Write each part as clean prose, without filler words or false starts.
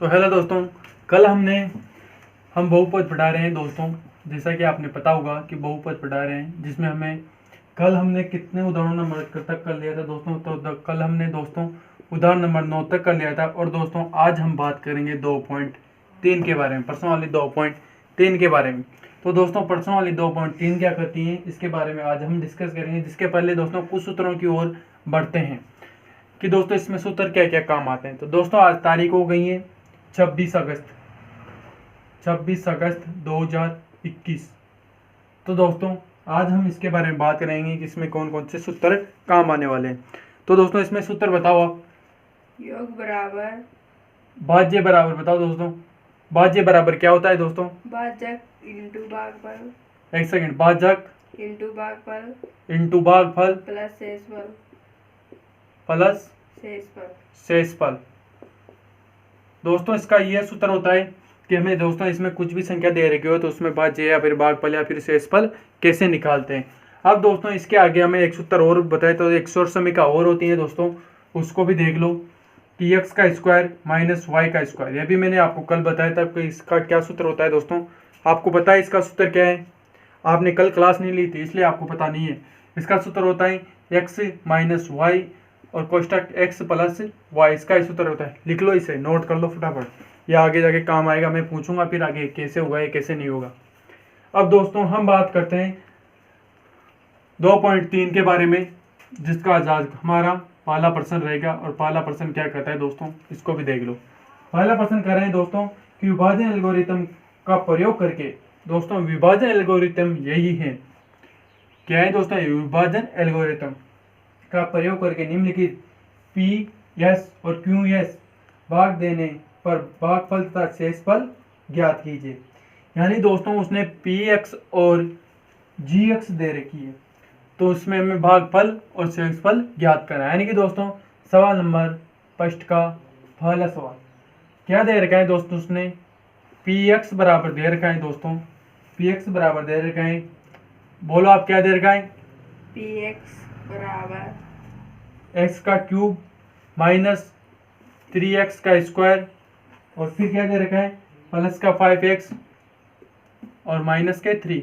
तो हेलो दोस्तों, कल हम बहुपद पढ़ा रहे हैं दोस्तों। जैसा कि आपने पता होगा कि बहुपद पढ़ा रहे हैं, जिसमें कल हमने कितने उदाहरण नंबर तक कर लिया था दोस्तों। तो कल हमने दोस्तों उदाहरण नंबर 9 तक कर लिया था। और दोस्तों आज हम बात करेंगे 2.3 के बारे में, प्रश्नावली 2.3 के बारे में। तो दोस्तों प्रश्नावली 2.3 क्या करती है, इसके बारे में आज हम डिस्कस करेंगे। जिसके पहले दोस्तों कुछ सूत्रों की ओर बढ़ते हैं कि दोस्तों इसमें सूत्र क्या क्या काम आते हैं। तो दोस्तों आज तारीख हो गई है 26 अगस्त 2021। तो दोस्तों आज हम इसके बारे में बात करेंगे कि इसमें कौन कौन से सूत्र काम आने वाले हैं। तो दोस्तों इसमें सूत्र बताओ आप। योग बराबर भाज्य बराबर बताओ दोस्तों। भाज्य बराबर क्या होता है दोस्तों? भाजक इंटू भागफल। एक सेकंड, भाजक इंटू भागफल इंटू भागफल प्लस शेषफल प्लस शेषफल। शेषफल। दोस्तों इसका यह सूत्र होता है कि हमें दोस्तों इसमें कुछ भी संख्या दे रखी हो तो उसमें भाज्य या फिर भागफल या फिर शेषफल कैसे निकालते हैं। अब दोस्तों इसके आगे हमें एक सूत्र और बताए तो एक और समीकरण और होती है दोस्तों, उसको भी देख लो कि x का स्क्वायर माइनस वाई का स्क्वायर। यह भी मैंने आपको कल बताया था कि इसका क्या सूत्र होता है दोस्तों। आपको पता है इसका सूत्र क्या है? आपने कल क्लास नहीं ली थी इसलिए आपको पता नहीं है। इसका सूत्र होता है x माइनस वाई और कोष्टक x प्लस वाई। इसका ही सूत्र होता है। लिख लो, इसे नोट कर लो फटाफट, या आगे जाके काम आएगा। मैं पूछूंगा फिर आगे कैसे होगा या कैसे नहीं होगा। अब दोस्तों हम बात करते हैं 2.3 के बारे में, जिसका आज हमारा पहला प्रश्न रहेगा। और पहला प्रश्न क्या कहता है दोस्तों, इसको भी देख लो। पहला प्रश्न कर रहे हैं दोस्तों कि विभाजन एल्गोरिथम का प्रयोग करके, दोस्तों विभाजन एल्गोरिथम यही है। क्या है दोस्तों? विभाजन एल्गोरिथम का प्रयोग करके निम्नलिखित पी एस और क्यू एस भाग देने पर भागफल तथा शेषफल ज्ञात कीजिए। यानी दोस्तों उसने पी एक्स और जी एक्स दे रखी है, तो उसमें हमें भागफल और शेषफल ज्ञात करना है। यानी कि दोस्तों सवाल नंबर फर्स्ट का पहला सवाल क्या दे रखा है दोस्तों, उसने पी एक्स बराबर दे रखा है दोस्तों। पी एक्स बराबर दे रखा है, बोलो आप क्या दे रखा है? पी एक्स बराबर एक्स का क्यूब माइनस 3x का स्क्वायर, और फिर क्या दे रखा है? प्लस का 5x और माइनस के 3।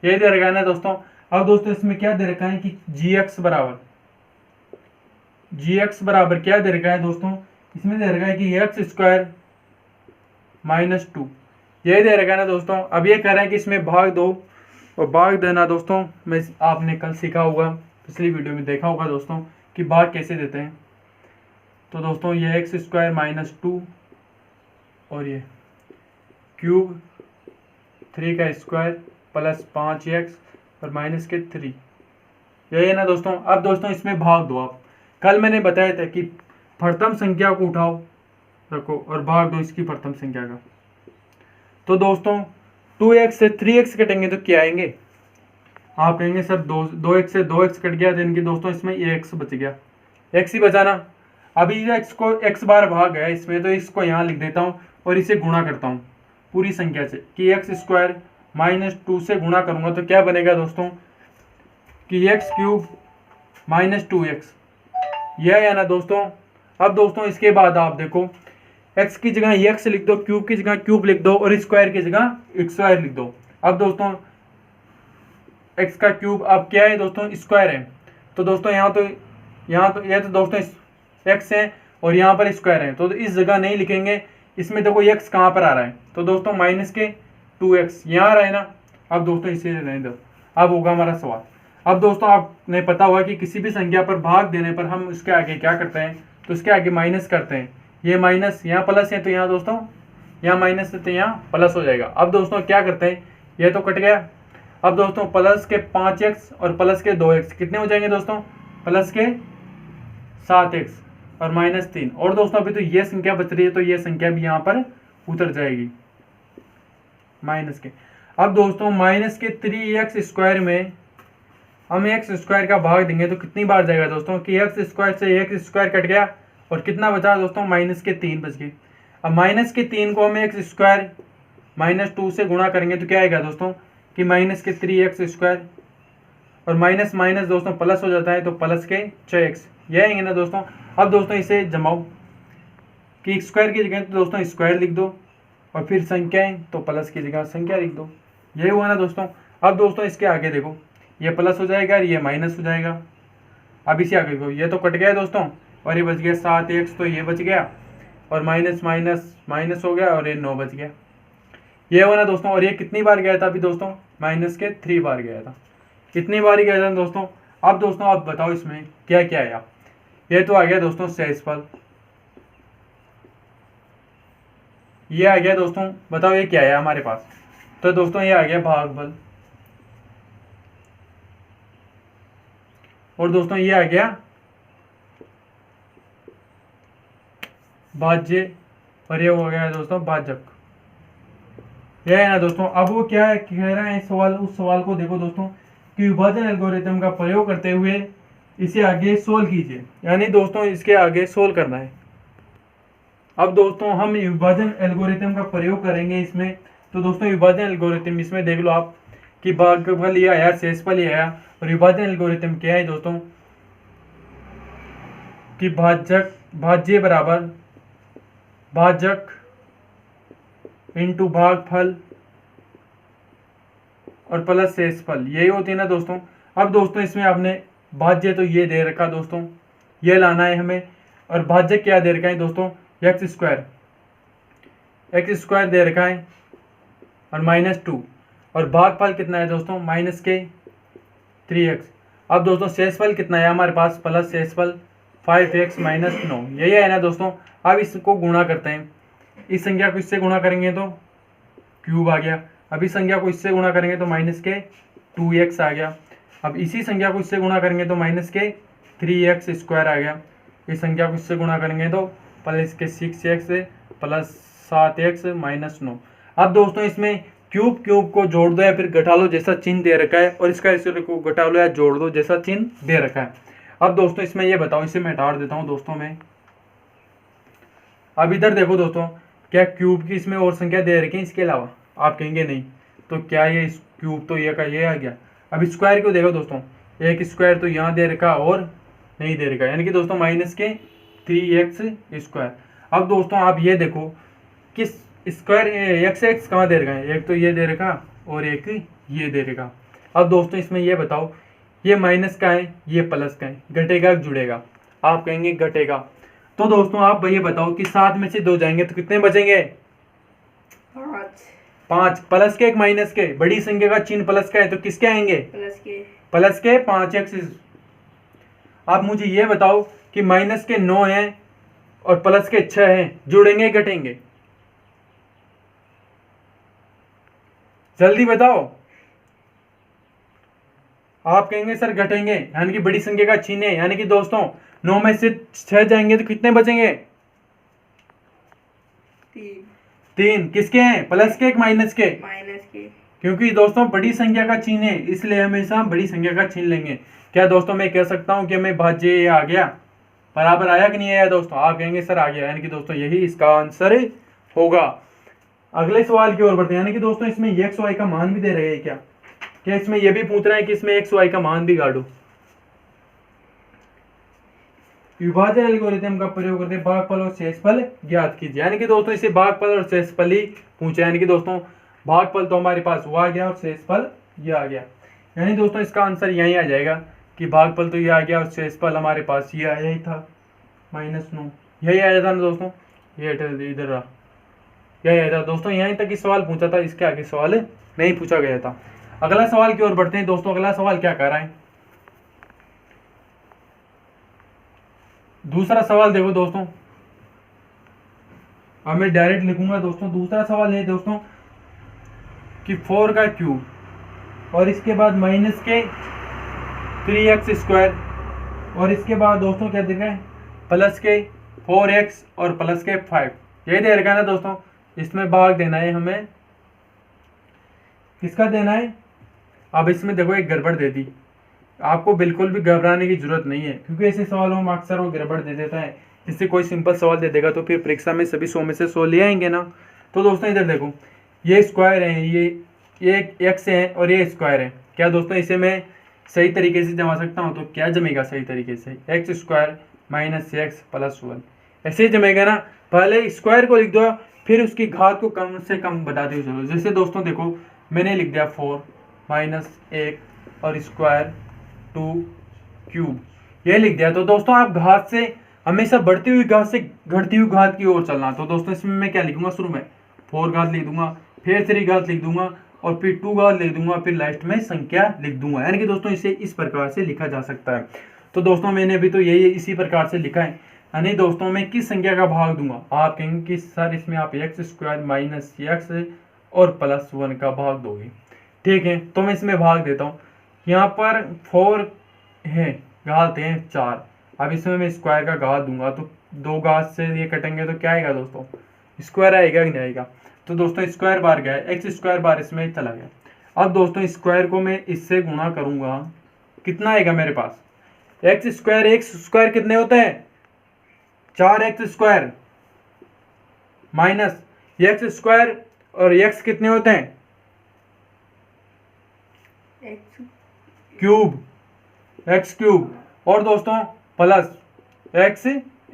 ये दे रखा है ना दोस्तों। अब दोस्तों इसमें क्या दे रखा है कि gx बराबर क्या दे रखा है दोस्तों? इसमें दे रखा है कि एक्स स्क्वायर माइनस 2। ये दे रखा है ना दोस्तों। अब ये कह रहा है कि इसमें भाग दो, और भाग देना दोस्तों मैं आपने कल सीखा होगा, पिछली वीडियो में देखा होगा दोस्तों कि भाग कैसे देते हैं। तो दोस्तों ये एक्स स्क्वायर माइनस 2 और ये क्यूब 3 का स्क्वायर प्लस 5x और माइनस के 3, यही है ना दोस्तों। अब दोस्तों इसमें भाग दो आप। कल मैंने बताया था कि प्रथम संख्या को उठाओ रखो और भाग दो इसकी प्रथम संख्या का। तो दोस्तों 2x से 3x कटेंगे तो क्या आएंगे? आप कहेंगे सर 2x से 2x कट गया, यानी कि दोस्तों इसमें ये x बच गया। x ही बचा ना। अभी x को x बार भाग गया इसमें, तो इसको यहाँ लिख देता हूँ और इसे गुणा करता हूँ पूरी संख्या से कि एक्स स्क्वायर माइनस 2 से गुणा करूँगा तो क्या बनेगा दोस्तों कि एक्स क्यूब माइनस 2x, यह है ना दोस्तों। अब दोस्तों इसके बाद आप देखो x की जगह x लिख दो, क्यूब की जगह क्यूब लिख दो और स्क्वायर की जगह स्क्वायर लिख दो। अब दोस्तों x का क्यूब अब क्या है दोस्तों? स्क्वायर है। तो दोस्तों यहाँ तो यह तो दोस्तों x है और यहाँ पर स्क्वायर है, तो इस जगह नहीं लिखेंगे। इसमें देखो x कहाँ पर आ रहा है, तो दोस्तों माइनस के 2x यहाँ आ रहा है ना। अब दोस्तों इसे रहने दो। अब होगा हमारा सवाल। अब दोस्तों आपने पता होगा कि किसी भी संख्या पर भाग देने पर हम उसके आगे क्या करते हैं, तो उसके आगे माइनस करते हैं। ये माइनस यहाँ प्लस है, तो यहाँ दोस्तों यहाँ माइनस है तो यहाँ प्लस हो जाएगा। अब दोस्तों क्या करते हैं, ये तो कट गया। अब दोस्तों प्लस के 5x और प्लस के 2x कितने हो जाएंगे दोस्तों? प्लस के 7x और माइनस 3। और दोस्तों अभी तो ये संख्या बच रही है, तो ये संख्या भी यहाँ पर उतर जाएगी माइनस के। अब दोस्तों माइनस के 3x स्क्वायर में हम एक्स स्क्वायर का भाग देंगे तो कितनी बार जाएगा दोस्तों कि एक्स स्क्वायर से एक्स स्क्वायर कट गया और कितना बचा दोस्तों? माइनस के 3 बच गए। अब माइनस के 3 को हम एक्स स्क्वायर माइनस 2 से गुणा करेंगे तो क्या आएगा दोस्तों कि माइनस के 3x स्क्वायर और माइनस माइनस दोस्तों प्लस हो जाता है, तो प्लस के 6x, यह आएंगे ना दोस्तों। अब दोस्तों इसे जमाओ, कि स्क्वायर की जगह तो दोस्तों स्क्वायर लिख दो और फिर संख्याएं तो प्लस की जगह संख्या लिख दो। यही हुआ ना दोस्तों। अब दोस्तों इसके आगे देखो, ये प्लस हो जाएगा और ये माइनस हो जाएगा। अब इसे आगे देखो, ये तो कट गया दोस्तों और ये बच गया 7x, तो ये बच गया और माइनस माइनस माइनस हो गया और ये 9 बच गया। ये हुआ ना दोस्तों। और ये कितनी बार गया था अभी दोस्तों, माइनस के 3 बार गया था, कितनी बार ही गया था दोस्तों। अब दोस्तों आप बताओ इसमें क्या क्या आया। ये तो आ गया दोस्तों शेषफल, ये आ गया दोस्तों, बताओ ये क्या आया हमारे पास। तो दोस्तों ये आ गया भागफल, और दोस्तों ये आ गया भाज्य, और ये हो गया दोस्तों भाजक। यह है ना दोस्तों। अब वो क्या है कह रहा है सवाल, उस सवाल को देखो दोस्तों कि विभाजन एल्गोरिथम का प्रयोग करते हुए इसे आगे सोल्व कीजिए, यानी दोस्तों इसके आगे सोल्व करना है। अब दोस्तों हम विभाजन एल्गोरिथम का प्रयोग करेंगे इसमें। तो दोस्तों विभाजन एल्गोरिथम इसमें देख लो आप कि भागफल ये आया, शेषफल ये आया, और विभाजन एल्गोरिथम क्या है दोस्तों कि भाज्य बराबर भाजक इंटू भागफल और प्लस शेषफल, यही होती है ना दोस्तों। अब दोस्तों इसमें आपने भाज्य तो ये दे रखा दोस्तों, ये लाना है हमें, और भाजक क्या दे रखा है दोस्तों, एक्स स्क्वायर दे रखा है और -2, और भागफल कितना है दोस्तों माइनस के 3x। अब दोस्तों शेषफल कितना है हमारे पास, प्लस शेषफल 5x माइनस 9, यही है ना दोस्तों। अब इसको गुणा करते हैं, इस संख्या को इससे गुणा करेंगे तो क्यूब आ गया। अब इस संख्या को इससे गुणा करेंगे तो माइनस के 2x आ गया। अब इसी संख्या को इससे गुणा करेंगे तो माइनस के 3x स्क्वायर आ गया। इस संख्या को इससे गुणा करेंगे तो प्लस के 6x प्लस 7x माइनस 9। अब दोस्तों इसमें क्यूब को जोड़ दो या फिर घटा लो जैसा चिन्ह दे रखा है, और इसका इसे को घटा लो या जोड़ दो जैसा चिन्ह दे रखा है। अब दोस्तों इसमें ये बताओ, इसे मैं हटा देता हूँ दोस्तों में। अब इधर देखो दोस्तों, क्या क्यूब की इसमें और संख्या दे रखी है इसके अलावा, आप कहेंगे नहीं, तो क्या ये क्यूब तो ये का ये आ गया। अब स्क्वायर को देखो दोस्तों, एक स्क्वायर तो यहाँ दे रखा और नहीं दे रखा, यानी कि दोस्तों माइनस के 3x स्क्वायर। अब दोस्तों आप ये देखो कि स्क्वायर x कहाँ दे रखा है, एक तो ये दे रखा और एक ये दे रखा। अब दोस्तों इसमें ये बताओ, ये माइनस का है ये प्लस का है, घटेगा जुड़ेगा, आप कहेंगे घटेगा। तो दोस्तों आप ये बताओ कि 7 में से 2 जाएंगे तो कितने बचेंगे, 5। प्लस के एक माइनस के, बड़ी संख्या का चिन्ह प्लस का है तो किसके आएंगे, प्लस के 5x। आप मुझे ये बताओ कि माइनस के 9 हैं और प्लस के 6 हैं, जुड़ेंगे घटेंगे, जल्दी बताओ। आप कहेंगे सर घटेंगे, यानी कि बड़ी संख्या का चिन्ह है, यानी कि दोस्तों 9 में से 6 जाएंगे तो कितने बचेंगे, 3। किसके हैं, प्लस के एक माइनस के, क्योंकि दोस्तों बड़ी संख्या का चिन्ह है इसलिए हमेशा हम बड़ी संख्या का चिन्ह लेंगे। क्या दोस्तों मैं कह सकता हूं कि हमें भाज्य आ गया, बराबर आया कि नहीं आया दोस्तों, आप कहेंगे सर आ गया, यानी कि दोस्तों यही इसका आंसर होगा। अगले सवाल की ओर बढ़ते हैं, यानी कि दोस्तों इसमें एक्स वाई का मान भी दे रहे हैं क्या इसमें यह भी पूछ रहे हैं कि इसमें एक्स वाई का मान भी गाड़ो। विभाजन एल्गोरिथम का प्रयोग करके भागफल और शेषफल ज्ञात कीजिए, यानी कि दोस्तों इसे भागफल और शेषफल ही पूछा, यानी कि दोस्तों भागफल तो हमारे पास वो आ गया और शेषफल ये आ गया, यानी दोस्तों इसका आंसर यही आ जाएगा कि भागफल तो ये आ गया और शेषफल हमारे पास ये आया ही था -9, यही आया था ना दोस्तों, ये इधर रहा, यही आया था दोस्तों। यहीं तक सवाल पूछा था, इसके आगे सवाल नहीं पूछा गया था। अगला सवाल की ओर बढ़ते हैं दोस्तों। अगला सवाल क्या कह रहा है, दूसरा सवाल देखो दोस्तों, अब मैं डायरेक्ट लिखूंगा दोस्तों। दूसरा सवाल है दोस्तों कि 4 का क्यूब और इसके बाद माइनस के 3x स्क्वायर और इसके बाद दोस्तों क्या दिख रहा है, प्लस के 4x और प्लस के 5, यही दे रखा है ना दोस्तों। इसमें भाग देना है हमें, किसका देना है। अब इसमें देखो एक गड़बड़ दे दी, आपको बिल्कुल भी घबराने की जरूरत नहीं है, क्योंकि ऐसे सवालों में अक्सर वो गड़बड़ दे देता है। इससे कोई सिंपल सवाल दे देगा तो फिर परीक्षा में सभी 100 में से 100 ले आएंगे ना। तो दोस्तों इधर देखो, ये स्क्वायर है, ये एक्स है और ये स्क्वायर है। क्या दोस्तों इसे मैं सही तरीके से जमा सकता हूँ, तो क्या जमेगा सही तरीके से, x square minus x plus 1, ऐसे ही जमेगा ना, पहले स्क्वायर को लिख दो फिर उसकी घात को कम से कम बताते हुए चलो। जैसे दोस्तों देखो मैंने लिख दिया 4 माइनस 1 और स्क्वायर 2 क्यूब, ये लिख दिया। तो दोस्तों आप घात से हमेशा बढ़ती हुई घात से घटती हुई घात की ओर चलना। तो दोस्तों इसमें मैं क्या लिखूंगा, शुरू में 4 घात लिख दूंगा, फिर 3 घात लिख दूंगा और फिर 2 घात लिख दूंगा, फिर लास्ट में संख्या लिख दूंगा। यानी कि दोस्तों इसे इस प्रकार से लिखा जा सकता है। तो दोस्तों मैंने भी तो यही इसी प्रकार से लिखा है। यानी दोस्तों मैं किस संख्या का भाग दूंगा, आप कहेंगे कि सर इसमें आप एक्स स्क्वायर माइनस एक्स और प्लस 1 का भाग दोगे। ठीक है, तो मैं इसमें भाग देता हूँ। यहाँ पर 4 है, घात है 4। अब इसमें मैं स्क्वायर का घात दूंगा तो 2 घात से ये कटेंगे तो क्या आएगा दोस्तों, स्क्वायर आएगा कि नहीं आएगा। तो दोस्तों स्क्वायर बार गया, एक्स स्क्वायर बार इसमें चला गया। अब दोस्तों स्क्वायर को मैं इससे गुणा करूंगा, कितना आएगा मेरे पास, एक्स स्क्वायर कितने होते हैं, 4x square minus x square और एक्स कितने होते हैं, क्यूब, एक्स क्यूब और दोस्तों प्लस एक्स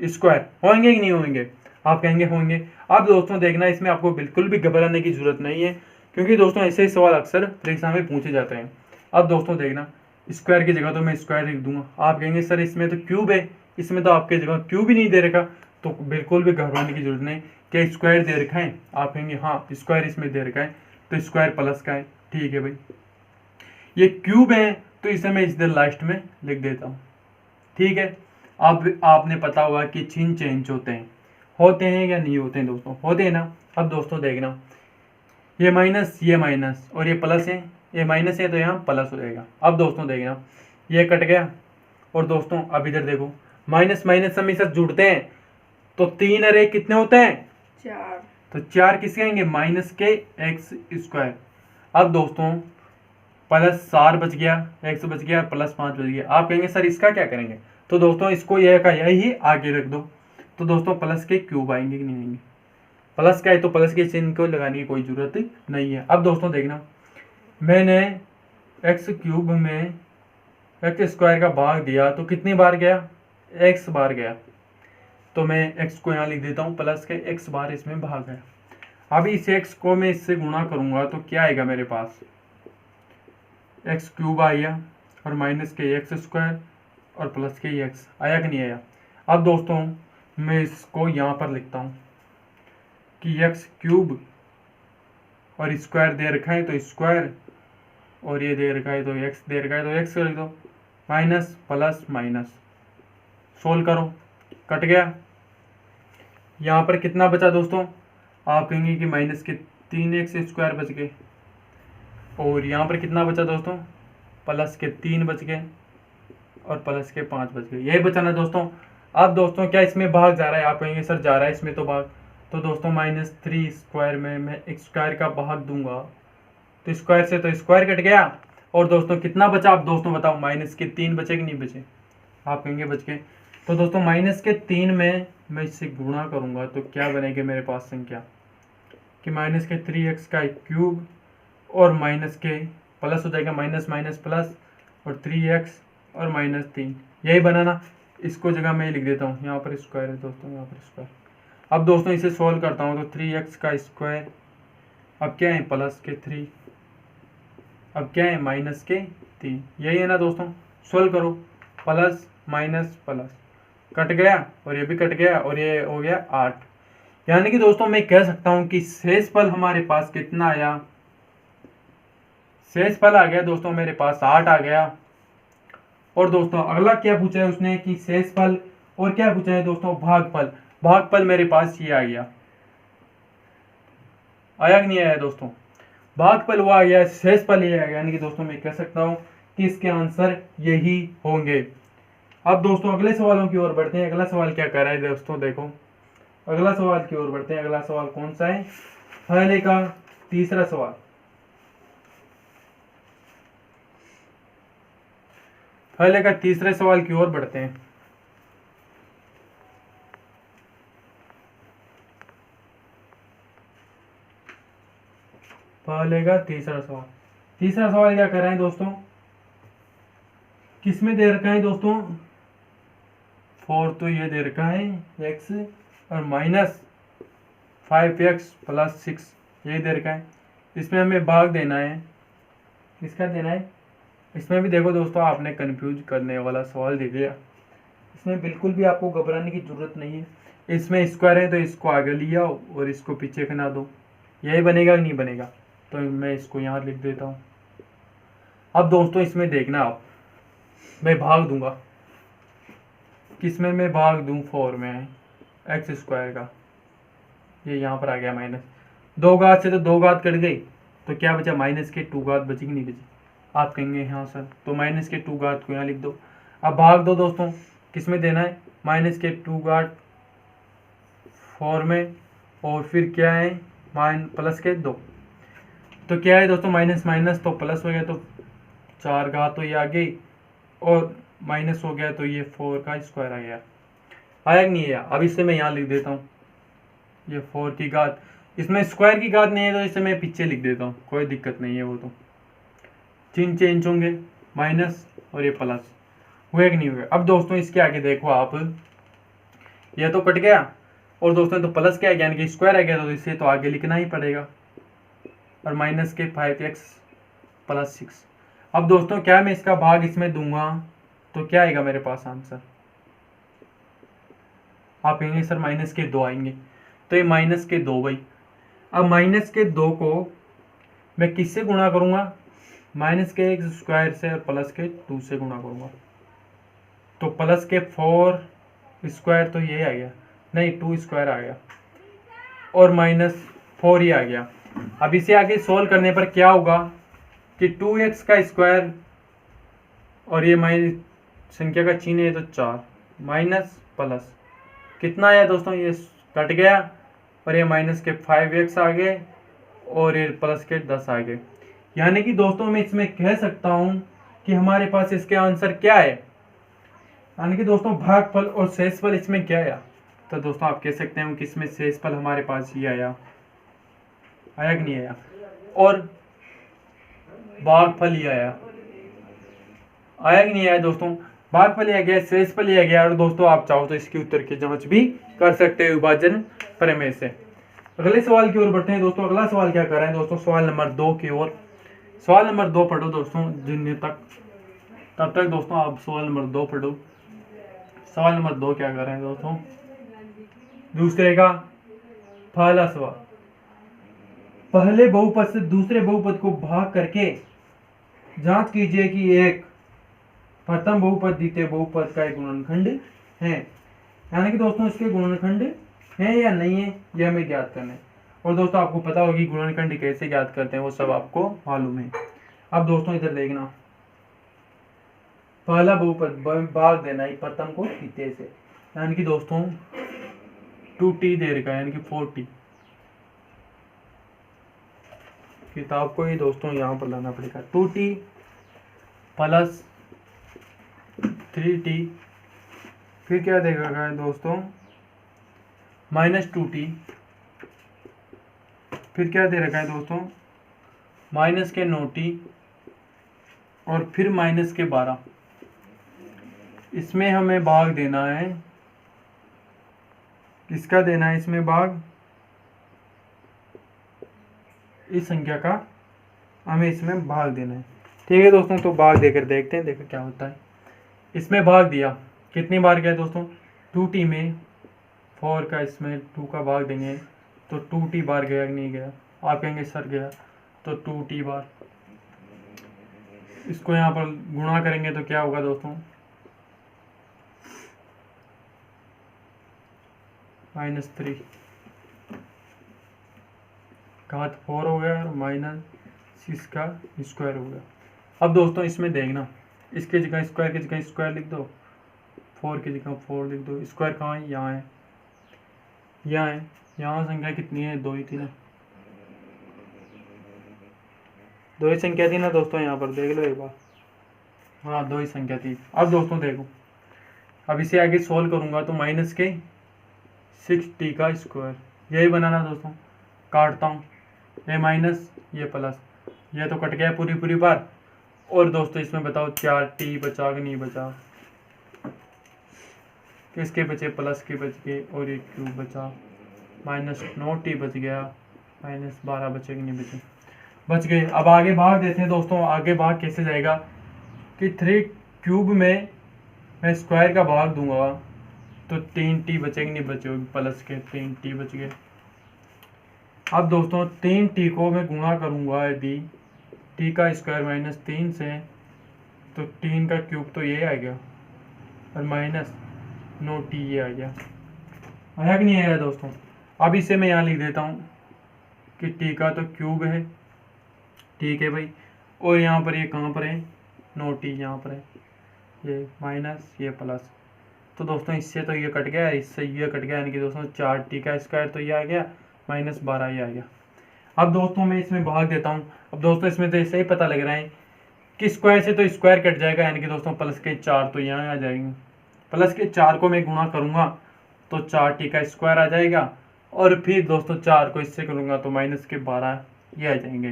स्क्वायर। होंगे कि नहीं होंगे, आप कहेंगे होंगे। अब दोस्तों देखना इसमें आपको बिल्कुल भी घबराने की जरूरत नहीं है, क्योंकि दोस्तों ऐसे ही सवाल अक्सर परीक्षा में पूछे जाते हैं। अब दोस्तों देखना स्क्वायर की जगह तो मैं स्क्वायर लिख दूंगा। आप कहेंगे सर इसमें तो क्यूब है, इसमें तो आपके जगह क्यूब ही नहीं दे रखा। तो बिल्कुल भी घबराने की जरूरत नहीं, क्या स्क्वायर दे रखा है, आप कहेंगे हाँ स्क्वायर इसमें दे रखा है, तो स्क्वायर प्लस का है। ठीक है भाई, ये क्यूब है तो इसे मैं इधर लास्ट में लिख देता हूँ। ठीक है, अब आपने पता होगा कि चिन्ह चेंज होते हैं या नहीं होते हैं दोस्तों, होते हैं ना। अब दोस्तों देखना ये माइनस और ये प्लस है, ये माइनस है तो यहाँ प्लस हो जाएगा। अब दोस्तों देखना ये कट गया और दोस्तों अब इधर देखो माइनस माइनस हमेशा जुड़ते हैं, तो 3 अरे कितने होते हैं, 4। तो 4 किसके आएंगे, माइनस के एक्स स्क्वायर। अब दोस्तों प्लस 4 बच गया, एक्स बच गया, प्लस 5 बच गया। आप कहेंगे सर इसका क्या करेंगे, तो दोस्तों इसको यह का यही आगे रख दो। तो दोस्तों प्लस के क्यूब आएंगे कि नहीं आएंगे, प्लस का है तो प्लस के चिन्ह को लगाने की कोई जरूरत नहीं है। अब दोस्तों देखना मैंने एक्स क्यूब में एक्स स्क्वायर का भाग दिया तो कितनी बार गया, एक्स बार गया। तो मैं एक्स को यहाँ लिख देता हूँ, प्लस के एक्स बार इसमें भाग है। अब इस एक्स को मैं इससे गुणा करूंगा तो क्या आएगा मेरे पास, एक्स क्यूब आया और माइनस के एक्स स्क्वायर और प्लस के एक्स आया कि नहीं आया। अब दोस्तों मैं इसको यहाँ पर लिखता हूँ कि एक्स क्यूब और स्क्वायर दे रखा है तो स्क्वायर, और ये दे रखा है तो एक्स दे रखा है तो एक्स लिख दो, माइनस प्लस माइनस, सोल्व करो, कट गया। यहाँ पर कितना बचा दोस्तों, आप कहेंगे कि माइनस के 3x स्क्वायर बच गए, और यहाँ पर कितना बचा दोस्तों, प्लस के 3 बच गए और प्लस के 5 बच गए, यही बचाना दोस्तों। अब दोस्तों क्या इसमें भाग जा रहा है, आप कहेंगे सर जा रहा है इसमें तो भाग, तो दोस्तों -3 स्क्वायर में मैं एक स्क्वायर का भाग दूंगा तो स्क्वायर से तो स्क्वायर कट गया, और दोस्तों कितना बचा आप दोस्तों बताओ, माइनस के 3 बचे कि नहीं बचे, आप कहेंगे बच गए। तो दोस्तों माइनस के 3 में मैं इससे गुणा करूंगा तो क्या बनेगी मेरे पास संख्या, कि माइनस के 3x का क्यूब और माइनस के प्लस हो जाएगा, माइनस माइनस प्लस और 3x और -3, यही बनाना। इसको जगह मैं लिख देता हूँ, यहाँ पर स्क्वायर है दोस्तों, यहाँ पर स्क्वायर। अब दोस्तों इसे सॉल्व करता हूँ तो 3x का स्क्वायर, अब क्या है प्लस के 3, अब क्या है माइनस के 3, यही है ना दोस्तों। सॉल्व करो, प्लस माइनस प्लस, कट गया और ये भी कट गया और ये हो गया 8। यानी कि दोस्तों मैं कह सकता हूं कि शेषफल हमारे पास कितना आया, शेषफल आ गया दोस्तों मेरे पास 8 आ गया। और दोस्तों अगला क्या पूछा है उसने कि शेषफल, और क्या पूछा है दोस्तों, भागफल। भागफल मेरे पास ये आ गया, आया कि नहीं आया दोस्तों, भागफल वो आ गया, शेषफल ये आ गया। यानी कि दोस्तों मैं कह सकता हूं कि इसके आंसर यही होंगे। अब दोस्तों अगले सवालों की ओर बढ़ते हैं। अगला सवाल क्या कर रहा है दोस्तों, देखो अगला सवाल की ओर बढ़ते हैं। अगला सवाल कौन सा है, पहले का तीसरा सवाल, पहले का तीसरे सवाल की ओर बढ़ते हैं। पहले का तीसरा सवाल, तीसरा सवाल क्या कर रहे हैं दोस्तों, किसमें दे रखा है दोस्तों, 4 तो ये दे रखा है x और माइनस 5x प्लस 6 ये दे रखा है। इसमें हमें भाग देना है, किसका देना है। इसमें भी देखो दोस्तों आपने कंफ्यूज करने वाला सवाल दे दिया। इसमें बिल्कुल भी आपको घबराने की जरूरत नहीं है। इसमें स्क्वायर है तो इसको आगे ले आओ और इसको पीछे बना दो, यही बनेगा कि नहीं बनेगा। तो मैं इसको यहाँ लिख देता हूँ। अब दोस्तों इसमें देखना आप, मैं भाग दूंगा, किसमें मैं भाग दूं, 4 में एक्स स्क्वायर का, ये यहाँ पर आ गया माइनस 2 घात से तो 2 घात कट गई, तो क्या बचा माइनस के 2 घात बची कि नहीं बची। आप कहेंगे हाँ सर, तो माइनस के 2 घात को यहाँ लिख दो। अब भाग दो दोस्तों, किसमें देना है, माइनस के 2 घात 4 में, और फिर क्या है प्लस के 2। तो क्या है दोस्तों, माइनस माइनस तो प्लस हो गया, तो 4 घात तो ये आ गई और माइनस हो गया, तो ये 4 का स्क्वायर आ गया। आया कि नहीं आया। अब इससे मैं यहाँ लिख देता हूँ ये 4 की घात, इसमें स्क्वायर की घात नहीं है तो इसे मैं पीछे लिख देता हूँ, कोई दिक्कत नहीं है। वो तो चिन्ह चेंज होंगे, माइनस और ये प्लस, हुए कि नहीं हुए। अब दोस्तों इसके आगे देखो आप, ये तो कट गया और दोस्तों तो प्लस क्या है, यानी कि स्क्वायर आ गया, तो इसे तो आगे लिखना ही पड़ेगा, और माइनस के 5x प्लस 6। अब दोस्तों क्या मैं इसका भाग इसमें दूंगा तो क्या आएगा मेरे पास आंसर, आप कहेंगे सर माइनस के 2 आएंगे, तो ये माइनस के 2 भाई। अब माइनस के 2 को मैं किससे गुणा करूंगा, माइनस के एक्स स्क्वायर से और प्लस के 2 से गुणा करूंगा, तो प्लस के 4 स्क्वायर तो ये आ गया, नहीं 2 स्क्वायर आ गया, और माइनस 4 ही आ गया। अब इसे आगे सोल्व करने पर क्या होगा कि 2x का स्क्वायर और ये माइनस संख्या का चिन्ह है तो 4 माइनस प्लस कितना आया दोस्तों, ये कट गया और ये माइनस के 5x आ गए और ये प्लस के 10 आ गए। यानी कि दोस्तों मैं इसमें कह सकता हूं कि हमारे पास इसके आंसर क्या है, यानी कि दोस्तों भागफल और शेषफल इसमें क्या आया। तो दोस्तों आप कह सकते हैं कि इसमें शेषफल हमारे पास ये आया कि नहीं आया, और भागफल ये आया कि नहीं आया दोस्तों। भागफल आ गया, शेषफल आ गया, और दोस्तों आप चाहो तो इसके उत्तर की जांच भी कर सकते हैं विभाजन प्रमेय से। अगले सवाल की ओर बढ़ते हैं दोस्तों। अगला सवाल क्या कर रहे हैं दोस्तों, सवाल नंबर 2 की ओर। सवाल नंबर 2 पढ़ो दोस्तों, जिन तक तब तक दोस्तों आप सवाल नंबर 2 पढ़ो। सवाल नंबर 2 क्या कर रहे हैं दोस्तों, दूसरे का पहला सवाल, पहले बहुपद से दूसरे बहुपद को भाग करके जांच कीजिए कि एक प्रथम बहुपद द्वितीय बहुपद का एक गुणनखंड है। यानी कि दोस्तों इसके गुणनखंड है या नहीं है, ये हमें ज्ञात करना है। और दोस्तों आपको पता होगी गुणनखंड कैसे ज्ञात करते हैं, वो सब आपको मालूम है। अब दोस्तों इधर देखना, पहला बहुपद भाग देना है प्रथम को द्वितीय से, यानी कि दोस्तों 2t दे रखा है, यानी कि 4t। किताब को ही दोस्तों यहाँ पर लाना पड़ेगा, 2t प्लस 3t, फिर क्या दे रखा है दोस्तों माइनस 2t, फिर क्या दे रखा है दोस्तों माइनस के 9t, और फिर माइनस के 12। इसमें हमें भाग देना है, किसका देना है इसमें भाग, इस संख्या का हमें इसमें भाग देना है। ठीक है दोस्तों, तो भाग देकर देखते हैं, देखो क्या होता है। इसमें भाग दिया, कितनी बार गया दोस्तों, 2t में 4 का इसमें 2 का भाग देंगे तो 2t बार गया कि नहीं गया, आप कहेंगे सर गया, तो 2t बार। इसको यहाँ पर गुणा करेंगे तो क्या होगा दोस्तों, -3 घात 4 हो गया और -6 का स्क्वायर हो गया। अब दोस्तों इसमें देखना, इसके जगह स्क्वायर की जगह स्क्वायर लिख दो, 4 की जगह 4 लिख दो। स्क्वायर कहाँ है, यहाँ है, यहाँ है, यहाँ संख्या कितनी है, 2 ही थी ना, 2 ही संख्या थी ना दोस्तों, यहाँ पर देख लो एक बार, हाँ 2 ही संख्या थी। अब दोस्तों देखो, अब इसे आगे सोल्व करूँगा तो माइनस के 6t का स्क्वायर, यही बनाना दोस्तों। काटता हूँ, ये माइनस ये प्लस, ये तो कट गया पूरी बार। और दोस्तों इसमें बताओ 4t बचा कि नहीं बचा, किसके बचे, प्लस के बच गए और एक क्यूब बचा, -9t बच गया, -12 बचे कि नहीं बचे, बच गए। अब आगे भाग देते हैं दोस्तों। आगे भाग कैसे जाएगा कि 3 क्यूब में मैं स्क्वायर का भाग दूंगा तो 3t बचेंगे, नहीं बचे, प्लस के 3t बच गए। अब दोस्तों 3t को मैं गुणा करूंगा यदि t का स्क्वायर -3 से, तो 3 का क्यूब तो ये आ गया और -9t ये आ गया। आया कि नहीं आया दोस्तों। अब इसे मैं यहाँ लिख देता हूँ कि t का तो क्यूब है, ठीक है भाई, और यहाँ पर ये कहाँ पर है, 9t यहाँ पर है, ये माइनस ये प्लस। तो दोस्तों इससे तो ये कट गया, इससे ये कट गया, यानी कि दोस्तों 4t का स्क्वायर तो ये आ गया, -12 ये आ गया। अब दोस्तों मैं इसमें भाग देता हूँ। अब दोस्तों इसमें तो इससे ही पता लग रहा है कि स्क्वायर से तो स्क्वायर कट जाएगा, यानी कि दोस्तों प्लस के 4 तो यहाँ आ जाएंगे, प्लस के 4 को मैं गुणा करूँगा तो 4t का स्क्वायर आ जाएगा, और फिर दोस्तों 4 को इससे करूँगा तो -12 ये आ जाएंगे,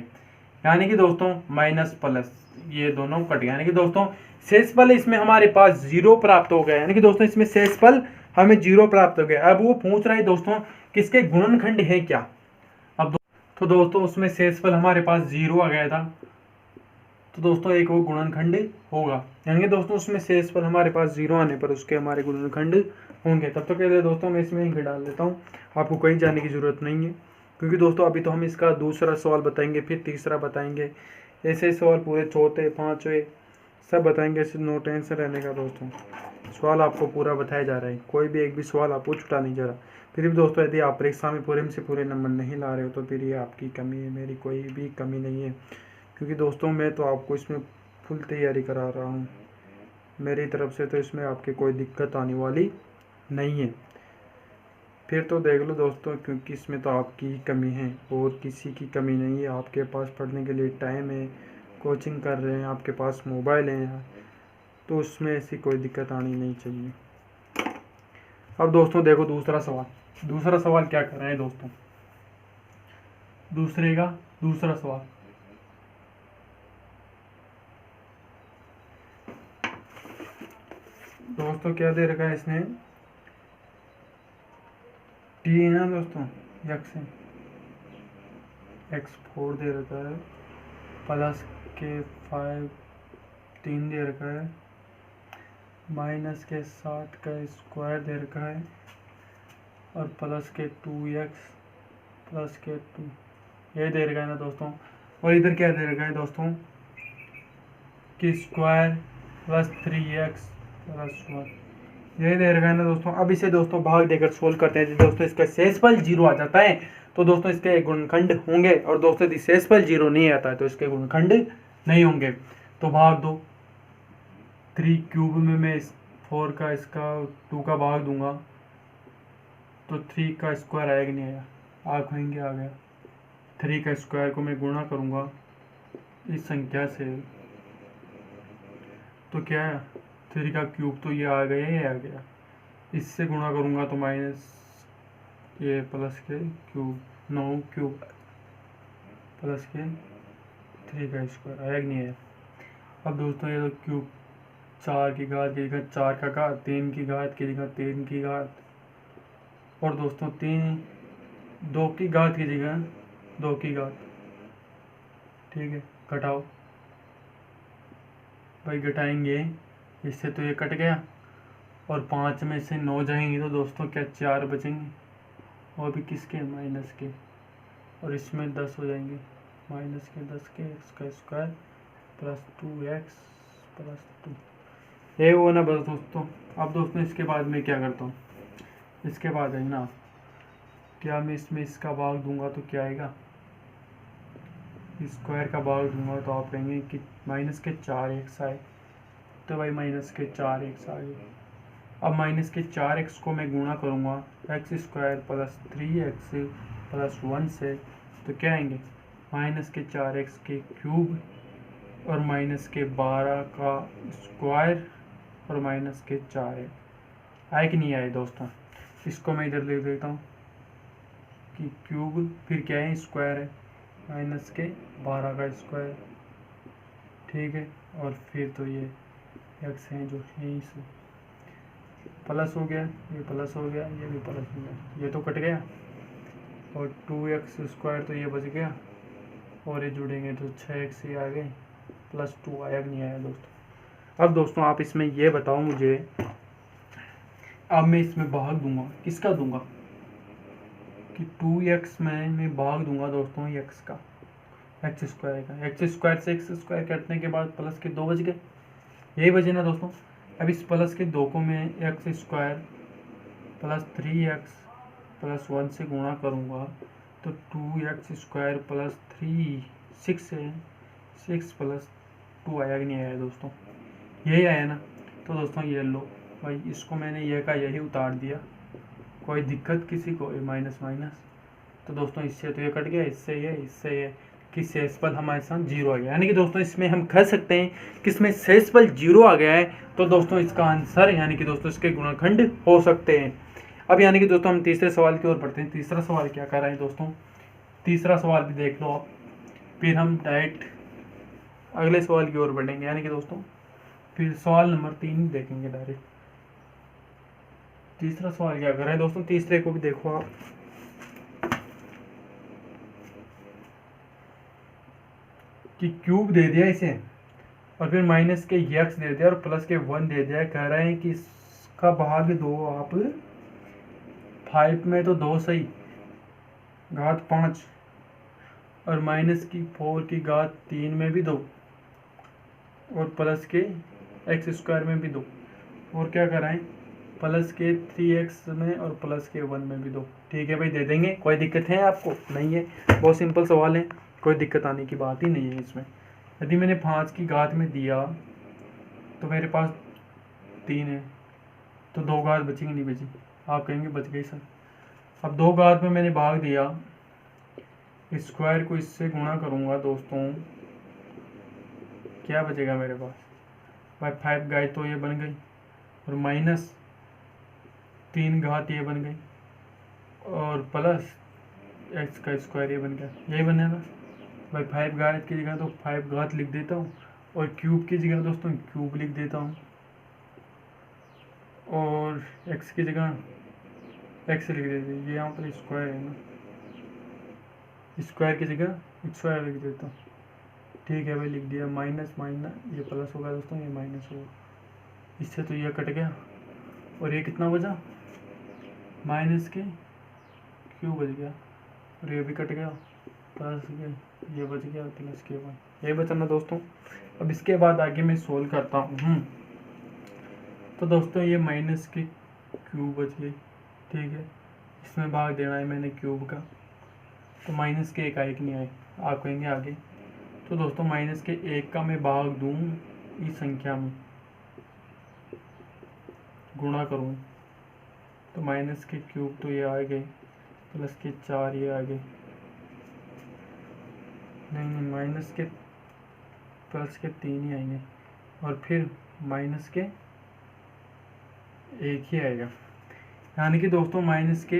यानी कि दोस्तों माइनस प्लस ये दोनों कट गए, यानी कि दोस्तों शेषफल इसमें हमारे पास 0 प्राप्त हो गया, यानी कि दोस्तों इसमें शेषफल हमें 0 प्राप्त हो गया। अब वो पूछ रहा है दोस्तों किसके गुणनखंड है क्या। अब तो दोस्तों उसमें शेषफल हमारे पास 0 आ गया था, तो दोस्तों एक वो गुणनखंड होगा, यानी कि दोस्तों उसमें शेषफल हमारे पास 0 आने पर उसके हमारे गुणनखंड होंगे। तब तो के लिए दोस्तों मैं इसमें इंक डाल देता हूँ, आपको कहीं जाने की ज़रूरत नहीं है, क्योंकि दोस्तों अभी तो हम इसका दूसरा सवाल बताएंगे, फिर तीसरा बताएंगे, ऐसे सवाल पूरे चौथे पाँचवें सब बताएंगे, ऐसे नो टेंशन रहने का दोस्तों। सवाल आपको पूरा बताया जा रहा है, कोई भी एक भी सवाल आपको छुटा नहीं जा रहा। फिर भी दोस्तों यदि आप परीक्षा में पूरे में से पूरे नंबर नहीं ला रहे हो तो फिर ये आपकी कमी है, मेरी कोई भी कमी नहीं है, क्योंकि दोस्तों मैं तो आपको इसमें फुल तैयारी करा रहा हूँ, मेरी तरफ से तो इसमें आपके कोई दिक्कत आने वाली नहीं है। फिर तो देख लो दोस्तों, क्योंकि इसमें तो आपकी ही कमी है और किसी की कमी नहीं है। आपके पास पढ़ने के लिए टाइम है, कोचिंग कर रहे हैं, आपके पास मोबाइल है, तो उसमें ऐसी कोई दिक्कत आनी नहीं चाहिए। अब दोस्तों देखो दूसरा सवाल क्या कर रहे हैं दोस्तों, दूसरा सवाल दोस्तों क्या दे रखा है इसने, t है ना दोस्तों, x4 दे रखा है, प्लस के 3 दे रखा है, माइनस के 7 का स्क्वायर दे रखा है, और प्लस के 2x प्लस के 2 ये दे रखा है ना दोस्तों। और इधर क्या दे रखा है दोस्तों कि स्क्वायर प्लस 3x प्लस 1 ये दे रखा है ना दोस्तों। अब इसे दोस्तों भाग देकर सोल्व करते हैं। दोस्तों इसका शेषफल 0 आ जाता है तो दोस्तों इसके गुणनखंड होंगे, और दोस्तों यदि शेषफल 0 नहीं आता है तो इसके गुणनखंड नहीं होंगे। तो भाग दो, 3 क्यूब में मैं 4 का इसका 2 का भाग दूंगा तो 3 का स्क्वायर आएगा, नहीं आया, आग होंगे आ गया। 3 का स्क्वायर को मैं गुणा करूंगा इस संख्या से तो क्या है, 3 का क्यूब तो ये आ गया, ये आ गया, इससे गुणा करूंगा तो माइनस ये प्लस के क्यूब 9 क्यूब प्लस के 3 का स्क्वायर आया कि नहीं आया। अब दोस्तों ये तो क्यूब 4 की घात की जगह 4 का घात, 3 की घात की जगह 3 की घात, और दोस्तों 2 की घात की जगह 2 की घात, ठीक है, घटाओ भाई, घटाएंगे इससे तो ये कट गया, और 5 में से 9 जाएंगे तो दोस्तों क्या 4 बचेंगे, और भी किसके, माइनस के, और इसमें 10 हो जाएंगे, माइनस के 10 के x का स्क्वायर प्लस 2x प्लस 2 ये वो ना बस दोस्तों। अब दोस्तों इसके बाद मैं क्या करता हूँ, इसके बाद है ना, क्या मैं इसमें इसका भाग दूंगा तो क्या आएगा, स्क्वायर का भाग दूंगा तो आप कहेंगे कि माइनस के 4x आए, तो भाई माइनस के 4x आ गए। अब माइनस के 4x को मैं गुणा करूँगा x square plus 3x plus 1 से, तो क्या आएंगे, माइनस के 4x के क्यूब और माइनस के 12 का स्क्वायर और माइनस के 4x आए कि नहीं आए दोस्तों। इसको मैं इधर लिख देता हूँ कि क्यूब फिर क्या है, स्क्वायर है, माइनस के 12 का स्क्वायर, ठीक है, और फिर तो ये x है जो है इसे प्लस हो गया, ये प्लस हो गया, ये भी प्लस हो गया, ये तो कट गया, और 2x² तो ये बच गया, और ये जुड़ेंगे तो 6x ये आ गए, +2 आया कि नहीं आया दोस्तों। अब दोस्तों आप इसमें ये बताओ मुझे, अब मैं इसमें भाग दूंगा, किसका दूंगा कि 2x में मैं भाग दूंगा दोस्तों x का, x² का, x² से x² कटने के बाद प्लस के 2 बच गए, यही बचे ना दोस्तों। अब इस प्लस के 2 को मैं x² + 3x + 1 से गुणा करूँगा तो 2x² + 3 6 है, 6 + 2 आया कि नहीं आया दोस्तों, यही आया ना। तो दोस्तों ये लो भाई, इसको मैंने ये का यही उतार दिया, कोई दिक्कत किसी को, माइनस माइनस, तो दोस्तों इससे तो ये कट गया, इससे ये कि शेषफल हमारे साथ 0 आ गया। यानी कि दोस्तों इसमें हम कह सकते हैं कि इसमें शेषफल 0 आ गया है, तो दोस्तों इसका आंसर यानी कि दोस्तों इसके गुणनखंड हो सकते हैं। अब यानी कि दोस्तों हम तीसरे सवाल की ओर बढ़ते हैं। तीसरा सवाल क्या कर रहे हैं दोस्तों, तीसरा सवाल भी देख लो आप, फिर हम डायरेक्ट अगले सवाल की ओर बढ़ेंगे। यानी कि दोस्तों फिर सवाल नंबर 3 देखेंगे डायरेक्ट। तीसरा सवाल क्या कर रहे हैं दोस्तों, तीसरे को भी देखो आप, कि क्यूब दे दिया इसे, और फिर माइनस के x दे दिया और प्लस के 1 दे दिया। कह रहे हैं कि इसका भाग दो आप, 5 में तो 2 सही, घात 5, और माइनस की 4 की घात 3 में भी 2, और प्लस के x² में भी 2, और क्या कर रहे हैं प्लस के 3x में और प्लस के 1 में भी 2। ठीक है भाई, दे देंगे, कोई दिक्कत है आपको, नहीं है, बहुत सिंपल सवाल है, कोई दिक्कत आने की बात ही नहीं है इसमें। यदि मैंने 5 की घात में दिया तो मेरे पास 3 है, तो 2 घात बचेंगी नहीं बची, आप कहेंगे बच गई सर। अब 2 घात में मैंने भाग दिया, स्क्वायर को इससे गुणा करूँगा दोस्तों, क्या बचेगा मेरे पास भाई, 5 घात तो ये बन गई, और माइनस 3 घात ये बन गई, और प्लस x² ये बन गया, यही बने ना भाई। 5 घात की जगह तो 5 घात लिख देता हूँ, और क्यूब की जगह दोस्तों क्यूब लिख देता हूँ, और x की जगह x लिख देते हैं, ये यहाँ पर स्क्वायर है ना, स्क्वायर की जगह स्क्वायर लिख देता हूँ। ठीक है भाई, लिख दिया, माइनस माइनस ये प्लस होगा दोस्तों, ये माइनस होगा, इससे तो ये कट गया, और ये कितना बचा, माइनस के क्यू बच गया, और ये भी कट गया, प्लस के ये बच गया, प्लस के 1, यही बचा ना दोस्तों। अब इसके बाद आगे मैं सोल्व करता हूँ। तो दोस्तों ये माइनस के क्यूब बच गई, ठीक है, इसमें भाग देना है मैंने क्यूब का, तो माइनस के 1 आए कि नहीं आए, आप कहेंगे आगे। तो दोस्तों माइनस के 1 का मैं भाग दूँ इस संख्या में, गुणा करूँ, तो माइनस के क्यूब तो ये आ गए, प्लस के 4 ये आ गए, नहीं माइनस के प्लस के 3 ही आएंगे, और फिर माइनस के 1 ही आएगा। यानी कि दोस्तों माइनस के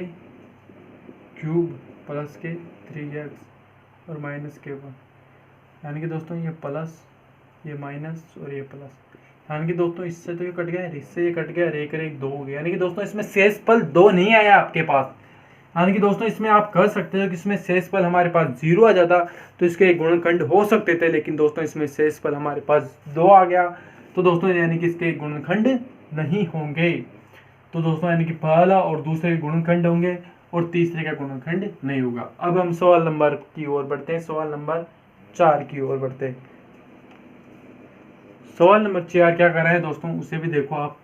क्यूब प्लस के 3x और माइनस के 1, यानी कि दोस्तों ये प्लस, ये माइनस और ये प्लस, यानी कि दोस्तों इससे तो ये कट गया, इससे ये कट गया, एक 2 हो गया। यानी कि दोस्तों इसमें शेषफल 2 नहीं आया आपके पास। यानी कि दोस्तों इसमें आप कह सकते हो कि इसमें शेषफल हमारे पास 0 आ जाता तो इसके गुणनखंड हो सकते थे, लेकिन दोस्तों इसमें शेषफल हमारे पास 2 आ गया, तो दोस्तों यानी कि इसके गुणनखंड नहीं होंगे। तो दोस्तों यानी कि पहला और दूसरे गुणनखंड होंगे और तीसरे का गुणनखंड नहीं होगा। अब हम सवाल नंबर की ओर बढ़ते हैं, सवाल नंबर 4 की ओर बढ़ते हैं। सवाल नंबर 4 क्या कर रहे हैं दोस्तों, उसे भी देखो आप।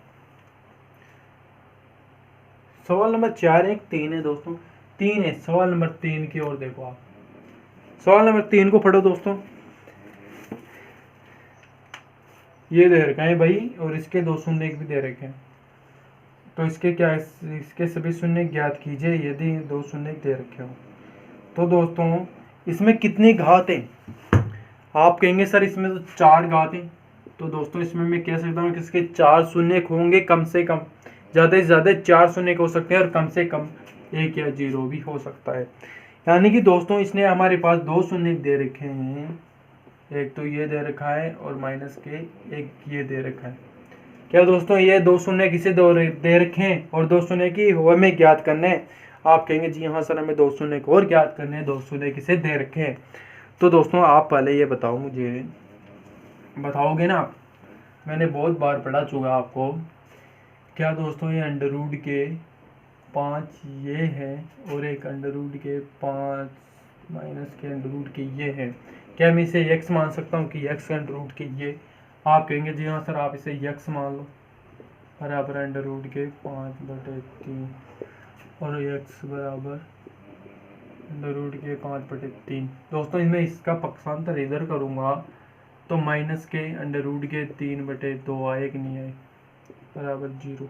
सवाल नंबर 4 एक 3 है दोस्तों, 3 है, सवाल नंबर 3 की ओर देखो आप। सवाल नंबर 3 को पढ़ो दोस्तों। ये दे रखा है भाई, और इसके 2 शून्य भी दे रखे हैं, तो इसके क्या, इसके सभी शून्य ज्ञात कीजिए यदि 2 शून्य दे रखे हो। तो दोस्तों इसमें कितनी घात है, आप कहेंगे सर इसमें तो 4 घात है, तो दोस्तों इसमें मैं कह सकता हूँ कि इसके 4 शून्य होंगे, कम से कम, ज़्यादा से ज़्यादा 4 शून्य हो सकते हैं, और कम से कम 1 या 0 भी हो सकता है। यानी कि दोस्तों इसने हमारे पास 2 शून्य दे रखे हैं, एक तो ये दे रखा है और माइनस के 1 ये दे रखा है। क्या दोस्तों ये दो शून्य किसे दे रखे हैं और दो शून्य की हमें ज्ञात करने हैं। आप कहेंगे जी हाँ सर हमें दो शून्य को और ज्ञात करने हैं, दो शून्य किसे दे रखे हैं। तो दोस्तों आप पहले ये बताओ, मुझे बताओगे ना आप, मैंने बहुत बार पढ़ा चुका आपको। क्या दोस्तों ये अंडर रूट के 5 ये है और एक अंडर रूट के 5 माइनस के अंडर रूट के ये है, क्या मैं इसे x मान सकता हूँ कि x अंडर रूट के ये। आप कहेंगे जी हाँ सर आप इसे x मान लो बराबर अंडर रूट के 5/3 और x बराबर अंडर रूट के 5/3। दोस्तों इसमें इसका पक्षांतर इधर करूँगा तो माइनस के अंडर रूट के 3/2 आए कि नहीं आए बराबर 0,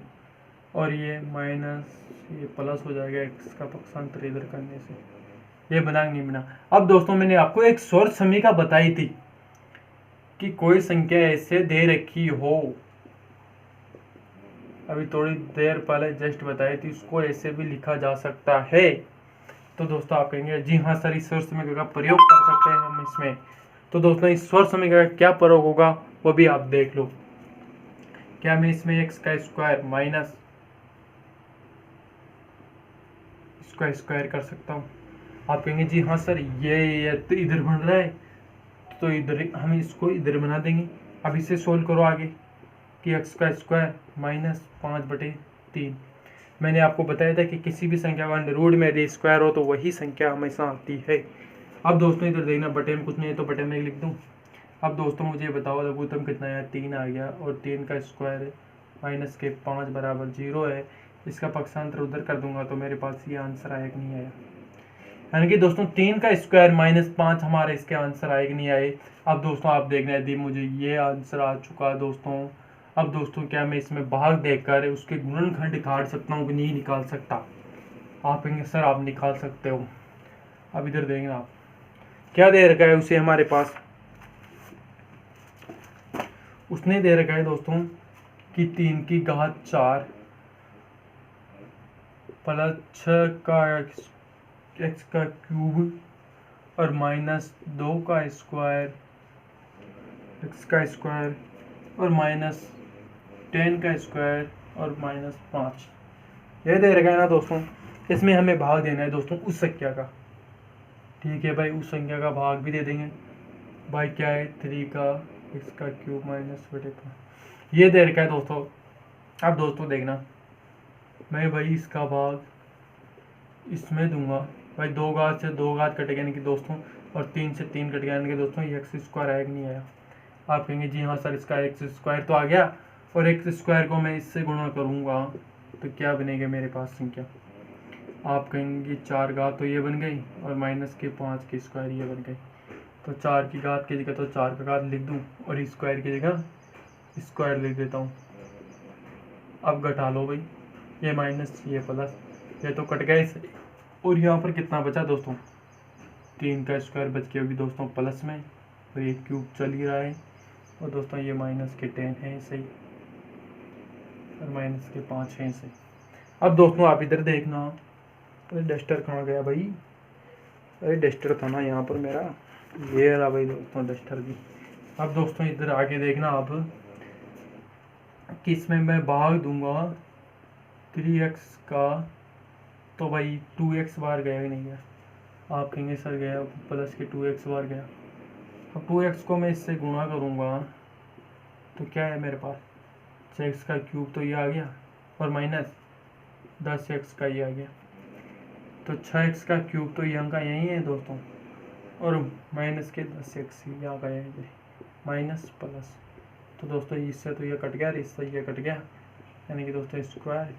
और ये माइनस ये प्लस हो जाएगा x का पक्षांतर इधर करने से। ये बना नहीं बना। अब दोस्तों मैंने आपको एक शॉर्ट समीकरण बताई थी कि कोई संख्या ऐसे दे रखी हो, अभी थोड़ी देर पहले जस्ट बताई थी, उसको ऐसे भी लिखा जा सकता है। तो दोस्तों आप कहेंगे जी हाँ सर इस शॉर्ट समीकरण का प्रयोग कर सकते हैं हम इसमें। तो दोस्तों इस शॉर्ट समीकरण का क्या प्रयोग होगा वो भी आप देख लो। क्या मैं इसमें x का स्क्वायर माइनस इसका स्क्वायर कर सकता हूँ। आप कहेंगे जी हाँ सर ये तो इधर बन रहा है तो इधर हम इसको इधर बना देंगे। अब इसे सोल्व करो आगे कि x का स्क्वायर माइनस 5/3। मैंने आपको बताया था कि किसी भी संख्या का अंडर रूट में यदि स्क्वायर हो तो वही संख्या हमेशा आती है। अब दोस्तों इधर देखना बटे में कुछ नहीं है तो बटे में लिख दूँ। अब दोस्तों मुझे बताओ लघुत्तम कितना है, 3 आ गया और 3 का स्क्वायर है माइनस के 5 बराबर 0 है। इसका पक्षांतर उधर कर दूंगा तो मेरे पास ये आंसर आया कि नहीं आया। यानी कि दोस्तों 3 का स्क्वायर माइनस 5 हमारे इसके आंसर आए कि नहीं आए। अब दोस्तों आप देखना यदि मुझे ये आंसर आ चुका है दोस्तों। अब दोस्तों क्या मैं इसमें भाग देकर उसके गुणनखंड निकाल सकता हूँ कि नहीं निकाल सकता। आप कहेंगे सर आप निकाल सकते हो। अब इधर देखना आप क्या दे रखा है उसे हमारे पास, उसने दे रखा है दोस्तों कि 3 की घात 4 प्लस 6 का x का क्यूब और माइनस 2 का स्क्वायर x का स्क्वायर और माइनस 10 का स्क्वायर और माइनस 5 ये दे रखा है ना दोस्तों। इसमें हमें भाग देना है दोस्तों उस संख्या का। ठीक है भाई, उस संख्या का भाग भी दे देंगे भाई। क्या है 3 का x का क्यूब माइनस 5 ये दे रखा है दोस्तों। अब दोस्तों देखना मैं भाई इसका भाग इसमें दूंगा भाई। 2 घात से 2 घात कट गया यानी कि दोस्तों, और 3 से 3 कट गया यानी कि दोस्तों ये एक्स स्क्वायर आया कि नहीं आया। आप कहेंगे जी हाँ सर इसका एक्स स्क्वायर तो आ गया और एक्स स्क्वायर को मैं इससे गुणा करूँगा तो क्या बनेगा मेरे पास संख्या। आप कहेंगे 4 घात तो ये बन गई और माइनस के 5 के स्क्वायर ये बन गई। तो 4 की घात की जगह तो 4 का घात लिख दूँ और स्क्वायर की जगह स्क्वायर लिख देता हूँ। अब घटा लो भाई, ये माइनस ये प्लस, ये तो कट गया इस, और यहाँ पर कितना बचा दोस्तों 3 का स्क्वायर बच गया होगी दोस्तों प्लस में, और ये क्यूब चल ही रहा है और दोस्तों ये माइनस के 10 है सही और माइनस के 5 है सही। अब दोस्तों आप इधर देखना, अरे डस्टर कहाँ गया भाई, अरे डस्टर था ना यहाँ पर मेरा, ये रहा भाई दोस्तों डस्टर भी। अब दोस्तों इधर आगे देखना आप कि इसमें मैं भाग दूंगा 3x का तो भाई 2x बार गया कि नहीं गया। आप कहेंगे सर गया, प्लस के 2x बार गया। अब 2x को मैं इससे गुणा करूँगा तो क्या है मेरे पास 6x का क्यूब तो ये आ गया और माइनस 10x का ये आ गया। तो 6x का क्यूब तो यहाँ का यही है दोस्तों और माइनस के 10x यहाँ का यही माइनस प्लस। तो दोस्तों इससे तो ये कट गया, इससे ये कट गया यानी कि दोस्तों स्क्वायर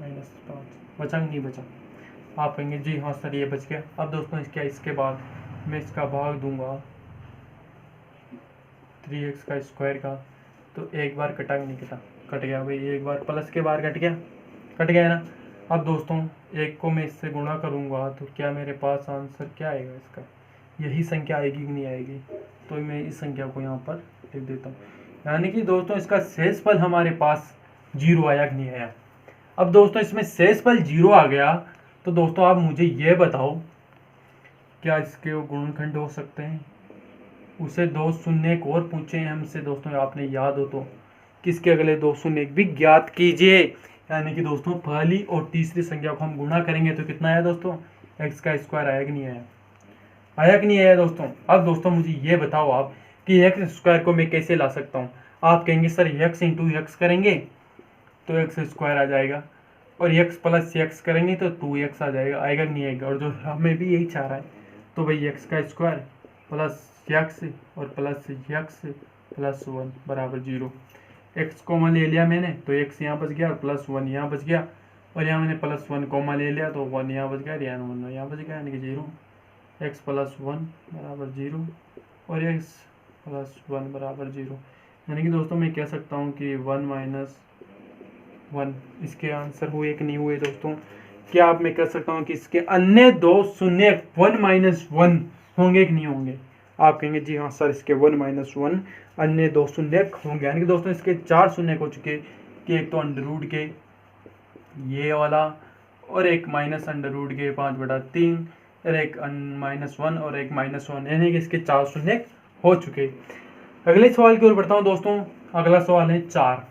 माइनस 5 बचा कि नहीं बचा। आप कहेंगे जी हाँ सर ये बच गया। अब दोस्तों इसके बाद मैं इसका भाग दूंगा 3x का स्क्वायर का, तो एक बार कटा कि नहीं कटा, कट गया भाई, एक बार प्लस के बार कट गया ना। अब दोस्तों एक को मैं इससे गुणा करूँगा तो क्या मेरे पास आंसर क्या आएगा इसका, यही संख्या आएगी कि नहीं आएगी। तो मैं इस संख्या को यहाँ पर लिख देता हूँ, यानी कि दोस्तों इसका शेषफल हमारे पास 0 आया कि नहीं आया। अब दोस्तों इसमें शेषफल 0 आ गया तो दोस्तों आप मुझे ये बताओ क्या इसके गुणनखंड हो सकते हैं। उसे 2 शून्य एक और पूछे हैं हमसे दोस्तों, आपने याद हो तो किसके अगले दो शून्य भी ज्ञात कीजिए। यानी कि दोस्तों पहली और तीसरी संख्या को हम गुणा करेंगे तो कितना आया दोस्तों, एक्स का स्क्वायर आया कि नहीं आया, आया कि नहीं आया दोस्तों। अब दोस्तों मुझे ये बताओ आप कि एक्स स्क्वायर को मैं कैसे ला सकता हूँ। आप कहेंगे सर एक्स इंटू एक्स करेंगे तो एक्स स्क्वायर आ जाएगा, और एक्स प्लस एक्स करेंगे तो 2x आ जाएगा, आएगा कि नहीं आएगा। और जो हमें भी यही चाह रहा है, तो भाई एक्स का स्क्वायर प्लस एक्स और प्लस एक्स प्लस 1 बराबर 0। एक्स कॉमन ले लिया मैंने तो एक्स यहाँ बच गया और प्लस 1 यहाँ बच गया, और यहाँ मैंने प्लस 1 कॉमन ले लिया तो 1 यहाँ बच गया और यहाँ 1 यहाँ बच गया, यानी कि 0। एक्स प्लस 1 बराबर 0 और एक्स प्लस 1 बराबर 0। यानी कि दोस्तों मैं कह सकता हूँ कि 1 माइनस 1 इसके आंसर हुए कि नहीं हुए दोस्तों। क्या आप मैं कह सकता हूँ कि इसके अन्य दो शून्य 1 माइनस 1 होंगे कि नहीं होंगे। आप कहेंगे जी हाँ सर इसके 1 माइनस 1 अन्य दो शून्य होंगे। यानी कि दोस्तों इसके 4 शून्य हो चुके कि एक तो अंडर रूट के ये वाला, और एक माइनस अंडर रूट के 5/3, और एक -1 और एक -1, यानी कि इसके 4 शून्य हो चुके। अगले सवाल की ओर बढ़ता हूँ दोस्तों। अगला सवाल है 4।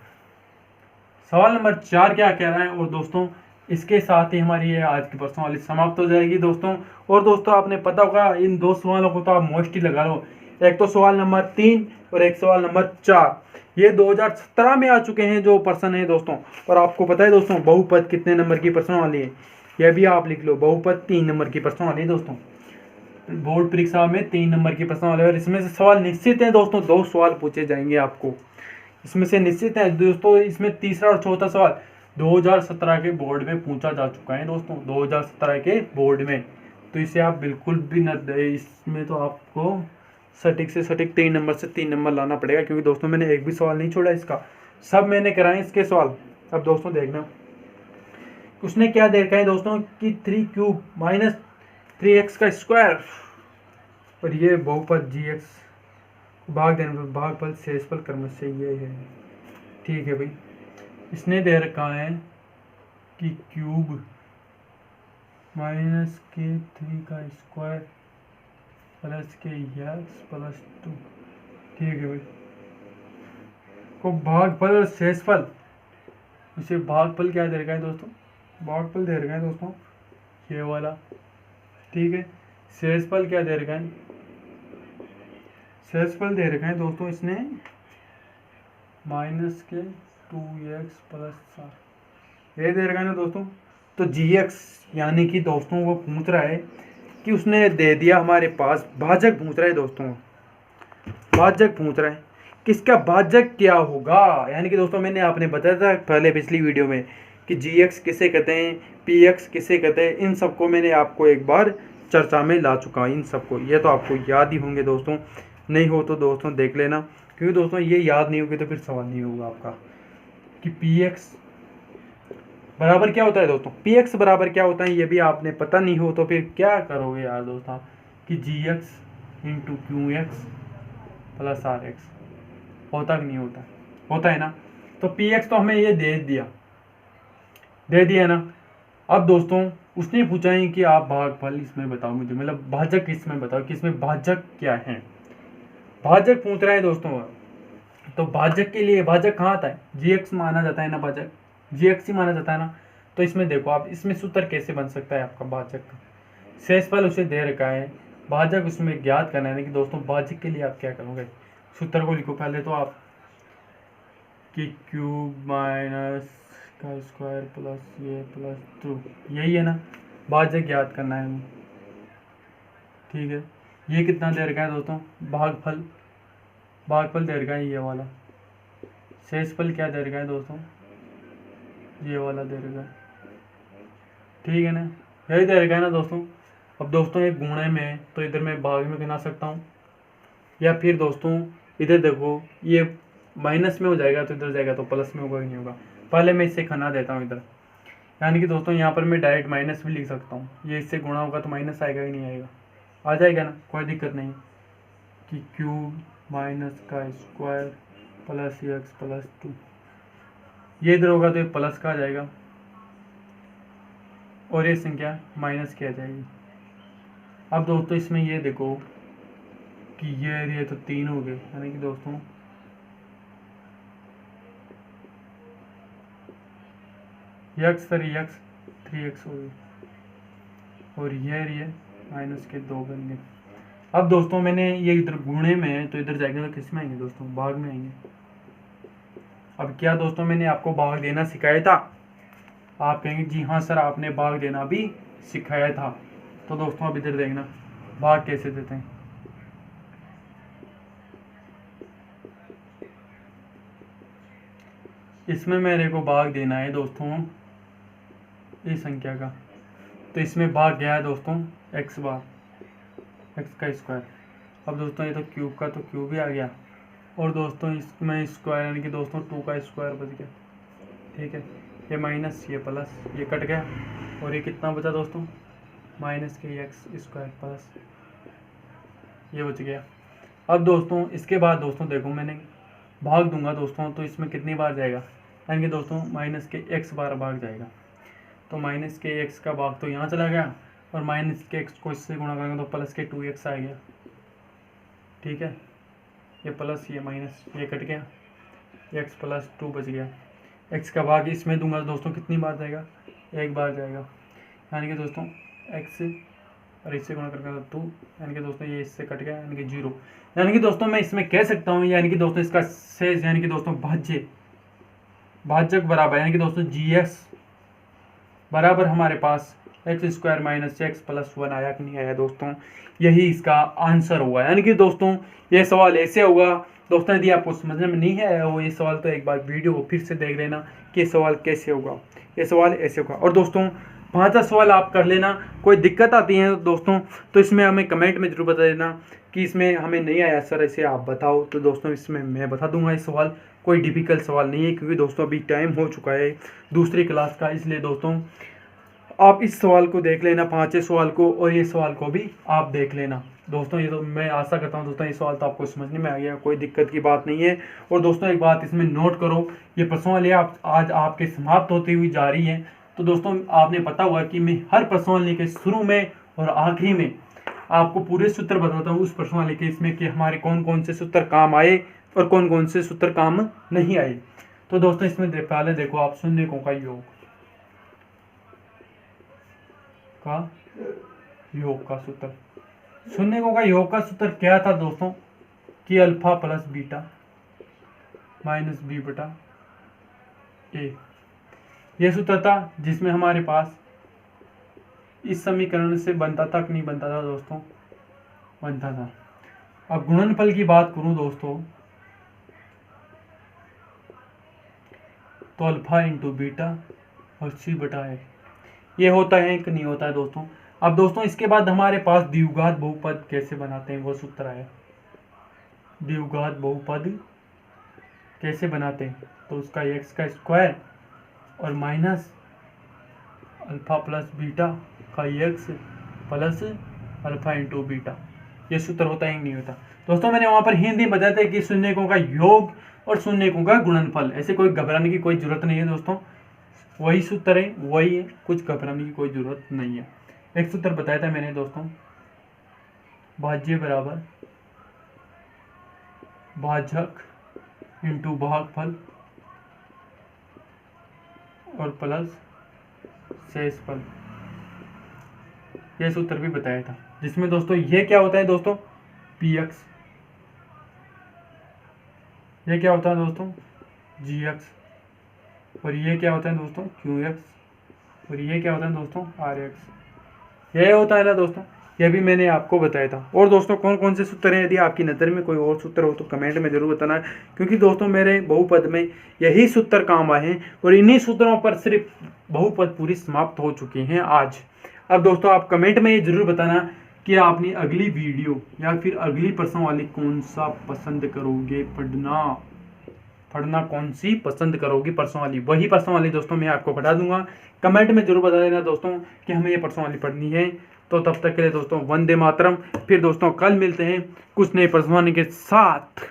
सवाल नंबर 4 क्या कह रहा है। और दोस्तों इसके साथ ही हमारी ये आज की प्रश्नावली समाप्त हो जाएगी दोस्तों। और दोस्तों आपने पता होगा इन दो सवालों को तो आप मोस्टली लगा लो, एक तो सवाल नंबर 3 और एक सवाल नंबर 4, ये 2017 में आ चुके हैं जो प्रश्न है दोस्तों। और आपको पता है दोस्तों बहुपद कितने नंबर की प्रश्नावली है, यह भी आप लिख लो, बहुपद 3 नंबर की प्रश्नावली है दोस्तों। बोर्ड परीक्षा में 3 नंबर की प्रश्नावली, और इसमें से सवाल निश्चित है दोस्तों, 2 सवाल पूछे जाएंगे आपको इसमें से निश्चित है दोस्तों। इसमें तीसरा और चौथा सवाल 2017 के बोर्ड में पूछा जा चुका है दोस्तों, 2017 के बोर्ड में, तो इसे आप बिल्कुल भी न दे। इसमें तो आपको सटीक से सटीक 3 नंबर से 3 नंबर लाना पड़ेगा, क्योंकि दोस्तों मैंने एक भी सवाल नहीं छोड़ा इसका, सब मैंने कराए इसके सवाल। अब दोस्तों देखना उसने क्या दे रखा है दोस्तों कि 3³ माइनस 3x का स्क्वायर, और ये बहुपद gx भाग देने पर भागफल शेषफल क्रमशः ये है। ठीक है भाई, इसने दे रखा है कि क्यूब माइनस के 3 का स्क्वायर प्लस के एक्स प्लस 2। ठीक है भाई, को भागफल और शेषफल, इसे भागफल क्या दे रखा है दोस्तों, भागफल दे रखा है दोस्तों ये वाला। ठीक है, शेषफल क्या दे रखा है, शेषफल दे रखा है दोस्तों इसने माइनस के 2x प्लस 4, ये दे रखा है ना दोस्तों। तो gx यानी कि दोस्तों वो पूछ रहा है कि उसने दे दिया हमारे पास भाजक पूछ रहा है दोस्तों, भाजक पूछ रहा है किसका भाजक क्या होगा। यानी कि दोस्तों मैंने आपने बताया था पहले पिछली वीडियो में कि gx किसे कहते हैं, px किसे कहते हैं, इन सबको मैंने आपको एक बार चर्चा में ला चुका हूँ इन सबको, ये तो आपको याद ही होंगे दोस्तों, नहीं हो तो दोस्तों देख लेना, क्योंकि दोस्तों ये याद नहीं होगी तो फिर सवाल नहीं होगा आपका कि px बराबर क्या होता है दोस्तों, px बराबर क्या होता है ये भी आपने पता नहीं हो तो फिर क्या करोगे यार दोस्तों कि gx into qx plus rx होता कि नहीं होता, होता है ना। तो px तो हमें ये दे दिया ना। अब दोस्तों उसने पूछा है कि आप भागफल इसमें बताओ मुझे, मतलब भाजक इसमें बताओ कि इसमें भाजक क्या है, भाजक पूछ रहा है दोस्तों। तो भाजक के लिए भाजक कहाँ आता है, gx माना जाता है ना, भाजक gx ही माना जाता है ना। तो इसमें देखो आप इसमें सूत्र कैसे बन सकता है आपका भाजक का, शेषफल उसे दे रखा है, भाजक उसमें ज्ञात करना है कि दोस्तों भाजक के लिए आप क्या करोगे, सूत्र को लिखो पहले तो आप कि क्यूब माइनस का स्क्वायर प्लस ये प्लस 2, यही है ना भाजक ज्ञात करना है हमें। ठीक है, ये कितना दे रखा है दोस्तों, भागफल, भागफल दे रखा है ये वाला, शेषफल क्या दे रखा है दोस्तों, ये वाला दे रखा है। ठीक है ना, यही दे रखा है ना दोस्तों। अब दोस्तों एक गुणे में है तो इधर मैं भाग में गिना सकता हूँ, या फिर दोस्तों इधर देखो ये माइनस में हो जाएगा तो इधर जाएगा तो प्लस में होगा कि नहीं होगा। पहले मैं इससे खना देता हूँ इधर, यानी कि दोस्तों यहाँ पर मैं डायरेक्ट माइनस भी लिख सकता हूँ, ये इससे गुणा होगा तो माइनस आएगा कि नहीं आएगा, आ जाएगा ना, कोई दिक्कत नहीं कि क्यूब माइनस का स्क्वायर प्लस एक्स प्लस 2, ये इधर होगा तो ये प्लस का आ जाएगा और ये संख्या माइनस की आ जाएगी। अब दोस्तों इसमें ये देखो कि ये तो 3 हो गए, यानी कि दोस्तों एक्स 3x हो गई और ये माइनस के 2 बन गए। अब दोस्तों मैंने ये इधर गुणे में है तो इधर जाएंगे तो किस में आएंगे दोस्तों, भाग में आएंगे। अब क्या दोस्तों मैंने आपको भाग देना सिखाया था, आप कहेंगे जी हाँ सर आपने भाग देना भी सिखाया था। तो दोस्तों अब इधर देखना भाग कैसे देते हैं। इसमें मेरे को भाग देना है दोस्तों इस संख्या का, तो इसमें भाग गया है दोस्तों x बार, x का स्क्वायर। अब दोस्तों ये तो क्यूब का तो क्यूब ही आ गया, और दोस्तों इसमें स्क्वायर यानी कि दोस्तों 2 का स्क्वायर बच गया। ठीक है, ये माइनस ये प्लस ये कट गया, और ये कितना बचा दोस्तों, माइनस के एक्स स्क्वायर प्लस ये बच गया। अब दोस्तों इसके बाद दोस्तों देखो मैंने भाग दूंगा दोस्तों तो इसमें कितनी बार जाएगा, यानी कि दोस्तों माइनस के एक्स बार भाग जाएगा। तो माइनस के एक्स का भाग तो यहाँ चला गया, और माइनस के एक्स को इससे गुणा करेंगे तो प्लस के 2x आ गया। ठीक है, ये प्लस ये माइनस ये कट गया, x प्लस 2 बच गया। x का भाग इसमें दूंगा दोस्तों कितनी बार जाएगा, 1 बार जाएगा, यानी कि दोस्तों x और इससे गुणा करके तो 2, यानी कि दोस्तों ये इससे कट गया यानी कि 0। यानी कि दोस्तों मैं इसमें कह सकता हूँ यानी कि दोस्तों इसका शेष यानी कि दोस्तों भाज्यक बराबर यानी कि दोस्तों gx बराबर हमारे पास x square minus x plus 1 आया कि नहीं आया दोस्तों, यही इसका आंसर होगा। यानी कि दोस्तों ये सवाल ऐसे होगा दोस्तों, यदि आपको समझने में नहीं आया हो ये सवाल तो एक बार वीडियो को फिर से देख लेना कि ये सवाल कैसे होगा, ये सवाल ऐसे होगा। और दोस्तों 5वां सवाल आप कर लेना, कोई दिक्कत आती है दोस्तों तो इसमें हमें कमेंट में जरूर बता देना कि इसमें हमें नहीं आया सर ऐसे आप बताओ, तो दोस्तों इसमें मैं बता दूंगा। इस सवाल कोई डिफ़िकल्ट सवाल नहीं है, क्योंकि दोस्तों अभी टाइम हो चुका है दूसरी क्लास का, इसलिए दोस्तों आप इस सवाल को देख लेना 5वें सवाल को, और ये सवाल को भी आप देख लेना दोस्तों। ये तो मैं आशा करता हूँ दोस्तों ये सवाल तो आपको समझने में आ गया, कोई दिक्कत की बात नहीं है। और दोस्तों एक बात इसमें नोट करो, ये प्रश्नावली आज आपके समाप्त होती हुई जा रही है। तो दोस्तों आपने पता हुआ कि मैं हर प्रश्नावली के शुरू में और आखिरी में आपको पूरे सूत्र बताता हूँ उस प्रश्नावली के, इसमें कि हमारे कौन कौन से सूत्र काम आए और कौन कौन से सूत्र काम नहीं आए। तो दोस्तों इसमें पहले देखो आप शून्यकों का योग का सूत्र, शून्यकों का योग का सूत्र क्या था दोस्तों कि alpha plus beta minus B बटा ए, ये सूत्र था जिसमें हमारे पास इस समीकरण से बनता था कि नहीं बनता था दोस्तों, बनता था। अब गुणनफल की बात करूं दोस्तों तो अल्फा इंटू बीटा और सी बटा ए, ये होता है कि नहीं होता है दोस्तों। अब दोस्तों इसके बाद हमारे पास द्विघात बहुपद कैसे बनाते हैं वो सूत्र आया, द्विघात बहुपद कैसे बनाते हैं, तो उसका एक्स का स्क्वायर और माइनस अल्फा प्लस बीटा का x plus alpha into beta, ये सूत्र होता है कि नहीं होता दोस्तों। मैंने वहाँ पर हिंदी में बताया था कि शून्यकों का योग और शून्यकों का गुणनफल, ऐसे कोई घबराने की कोई जरूरत नहीं है दोस्तों, वही सूत्र है वही है, कुछ घबराने की कोई जरूरत नहीं है। एक सूत्र बताया था मैंने दोस्तों, भाज्य बराबर भाजक इंटू भागफल और प्लस शेषफल, यह सूत्र भी बताया था, जिसमें दोस्तों ये क्या होता है दोस्तों px, ये क्या होता है दोस्तों gx, और ये क्या होता है दोस्तों qx, और ये क्या होता है दोस्तों rx, यह होता है ना दोस्तों, यह भी मैंने आपको बताया था। और दोस्तों कौन कौन से सूत्र हैं, यदि आपकी नज़र में कोई और सूत्र हो तो कमेंट में जरूर बताना, क्योंकि दोस्तों मेरे बहुपद में यही सूत्र काम आए हैं और इन्हीं सूत्रों पर सिर्फ बहुपद पूरी समाप्त हो चुकी हैं आज। अब दोस्तों आप कमेंट में ये जरूर बताना कि आपने अगली वीडियो या फिर अगली प्रश्नावली कौन सा पसंद करोगे, पढ़ना कौन सी पसंद करोगी प्रश्नावली, वही प्रश्नावली दोस्तों मैं आपको पढ़ा दूंगा। कमेंट में जरूर बता देना दोस्तों कि हमें ये प्रश्नावली पढ़नी है। तो तब तक के लिए दोस्तों वंदे मातरम, फिर दोस्तों कल मिलते हैं कुछ नए प्रश्नावली के साथ।